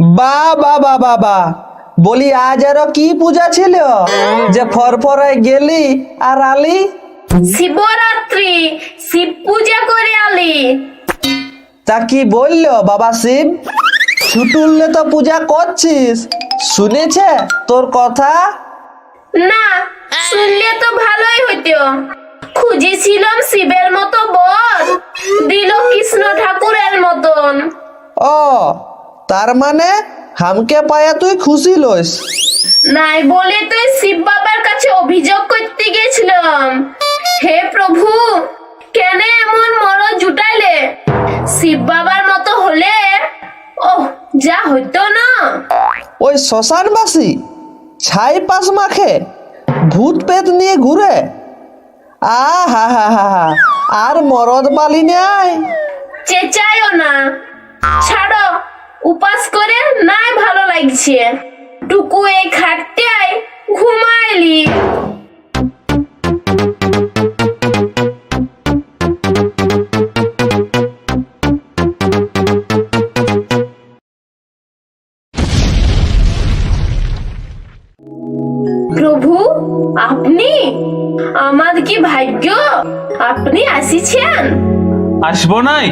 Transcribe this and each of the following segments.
বাবা বাবা বা, বলি আজ আরো কি পূজা ছিল যে ফরফরায় গেলি আর আলি? শিবরাত্রি, শিব পূজা করে আলি। তা কি বললো বাবা শিব? ছুটুল্লে তো পূজা করছিস, শুনেছে তোর কথা? না, শুনলে তো ভালোই হইতো। খুঁজেছিলাম শিবের মতো বর, দিল কৃষ্ণ ঠাকুরের মতন। ও, তার মানে হামকে পায়া তুই খুশি লইস? নাই বলে তুই শিব বাবার কাছে অভিযোগ করতে গেছিলাম। হে প্রভু, কেন এমন মরদ জুটাইলে? শিব বাবার মতো হলে ওহ যা হইতো না। ওই শ্মশানবাসী ছাই পাশ মাখে ভূত পেত নিয়ে ঘুরে, আহা হা হা হা, আর মরদ বালি নাই। চেঁচাইও না, ছাড়ো। উপাস করে নাই ভালো লাগছে, টুকু এই খাটটাই ঘুমাইলি। প্রভু, আপনি? আমার কি ভাগ্য আপনি আসিছেন। আসবো নাই?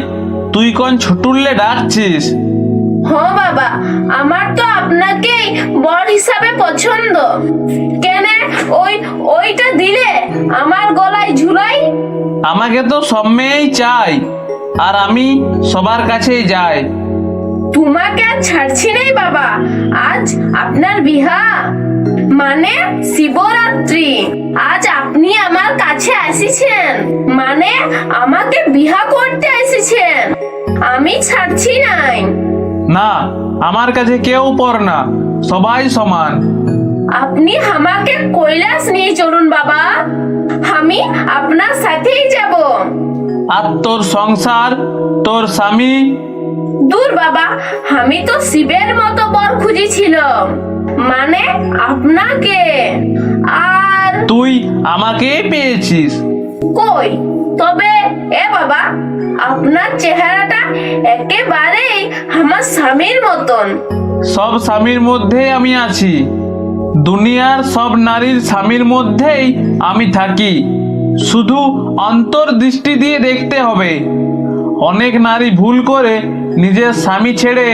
তুই কোন ছুটুল্লে ডাকছিস? হ্যাঁ বাবা, আমার তো আপনাকেই বর হিসাবে পছন্দ। কেন ওইটা দিলে আমার গলায় ঝুলাই? আমাকে তো সব মেয়েই চাই, আর আমি সবার কাছেই যাই। তোমাকে আর ছাড়ছি নেই বাবা। আজ আপনার বিহা, মানে শিবরাত্রি। আজ আপনি আমার কাছে আসিছেন, মানে আমাকে বিহা করতে এসেছেন। আমি ছাড়ছি নাই। না, আমার কাছে কেউ পর না, সবাই সমান। আপনি আমাকে কৈলাস নিয়ে চলুন বাবা, আমি আপনার সাথেই যাব। আর তোর সংসার, তোর স্বামী? দূর বাবা, আমি তো শিবের মতো বর খুঁজেছিলাম, মানে আপনাকে। আর তুই আমাকে পেয়েছিস? কই তবে এ বাবা, আপনার চেহারাটা একেবারেই আমার স্বামীর মতন। সব স্বামীর মধ্যে আমি আছি, দুনিয়ার সব নারীর স্বামীর মধ্যেই আমি থাকি। শুধু অন্তর্দৃষ্টি দিয়ে দেখতে হবে। অনেক নারী ভুল করে নিজের স্বামী ছেড়ে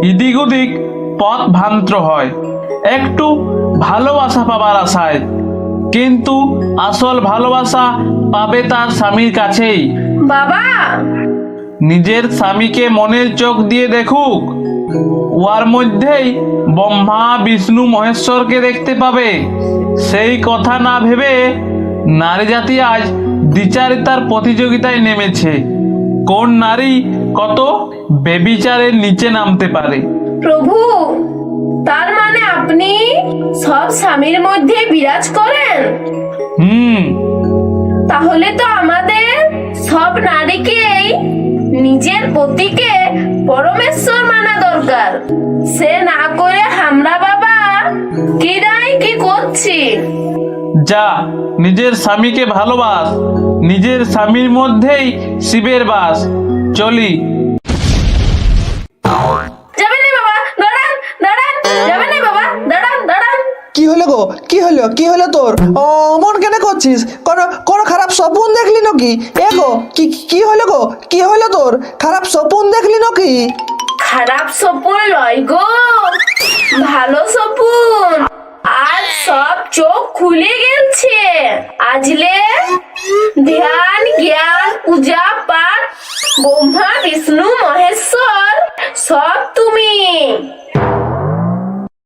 ইদিক উদিক পথ ভ্রান্ত হয় একটু ভালোবাসা পাবার আশায়, কিন্তু আসল ভালোবাসা পাবে তার স্বামীর কাছেই। বাবা, নিজের স্বামীকে মনের চোখ দিয়ে দেখুক, ওর মধ্যেই ব্রহ্মা বিষ্ণু মহেশ্বরকে দেখতে পাবে। সেই কথা না ভেবে নারী জাতি আজ দ্বিচারিতার প্রতিযোগিতায় নেমেছে, কোন নারী কত বেবিচারের নিচে নামতে পারে। প্রভু, তার মানে আপনি সব স্বামীর মধ্যে বিরাজ করেন? তাহলে তো আমাদের সব নারীকেই নিজের পতিকে পরমেশ্বর মানা দরকার। সে না করে আমরা বাবা কিরাই কি করছি। যা, নিজের স্বামীকে ভালোবাস, নিজের স্বামীর মধ্যেই শিবের বাস। চলি। যাবেন না বাবা, দাঁড়ান দাঁড়ান। যাবেন না বাবা, দাঁড়ান দাঁড়ান। কি হলো গো? কি হলো তোর? অমন কেন করছিস? কোন খারাপ স্বপ্ন দেখলি নাকি? এ গো, কি হলো গো? কি হলো তোর? খারাপ স্বপ্ন দেখলি নাকি? খারাপ স্বপ্ন লয় গো, ভালো স্বপ্ন। আজ সব চোখ খুলে গেছে। আজলে ধ্যান জ্ঞান পূজা পাঠ ব্রহ্মা বিষ্ণু মহেশ্বর সব তুমি।